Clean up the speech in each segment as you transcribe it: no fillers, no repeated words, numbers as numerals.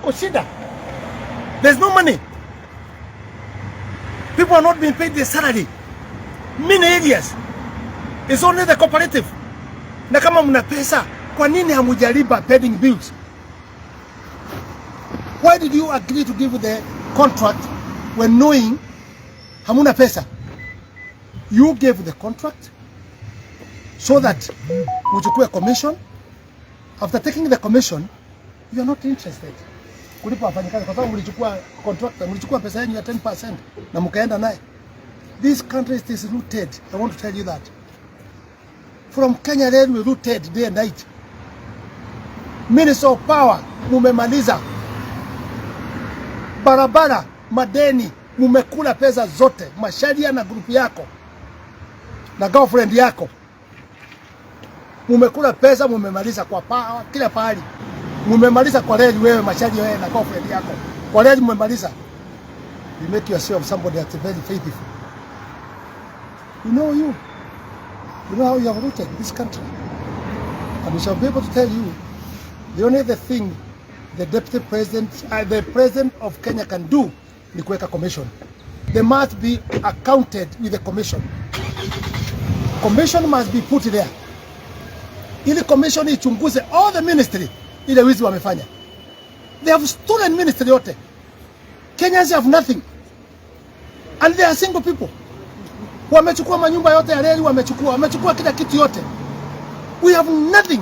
wako shida. There's no money. People are not being paid their salary. Many areas. It's only the cooperative. Na kama mna pesa, kwa nini hamujalipa pending bills? Why did you agree to give the contract when knowing hamuna pesa? You gave the contract so that uchukue commission. After taking the commission, you are not interested kulipa wafanyakazi kwa sababu mlichukua contractor, mlichukua pesa yenu ya 10% na mkaenda naye. This country is rooted. I want to tell you that. From Kenya Railway rooted day and night. Minister of Power mumemaliza. Barabara, madeni, mumekula pesa zote. Masharia na grupu yako na girlfriend yako. Mumekula pesa, mumemaliza kwa power kila pahali. Mumemaliza kwa reli wewe, Masharia wewe na girlfriend yako. Kwa reli mumemaliza. You make yourself somebody that's very faithful. You know you. You know how you have rooted this country. And we shall be able to tell you the only thing the deputy president, the president of Kenya can do ni kuweka commission. They must be accounted with the commission. Commission must be put there. Ili commission ichunguze all the ministry ile wizi wamefanya. They have stolen ministry yote. Kenyans have nothing. And they are single people. Wamechukua manyumba yote ya reli, wamechukua kila kitu yote. We have nothing.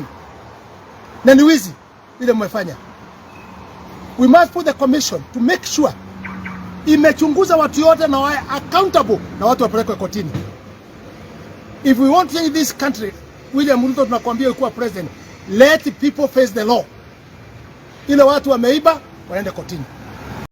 Na ni wizi ile mmefanya. We must put the commission to make sure imechunguza watu yote na wawe accountable na watu wapelekwe kotini. If we want to change this country, William Ruto tunakwambia yuko president, let people face the law. Ile watu wameiba waende kotini.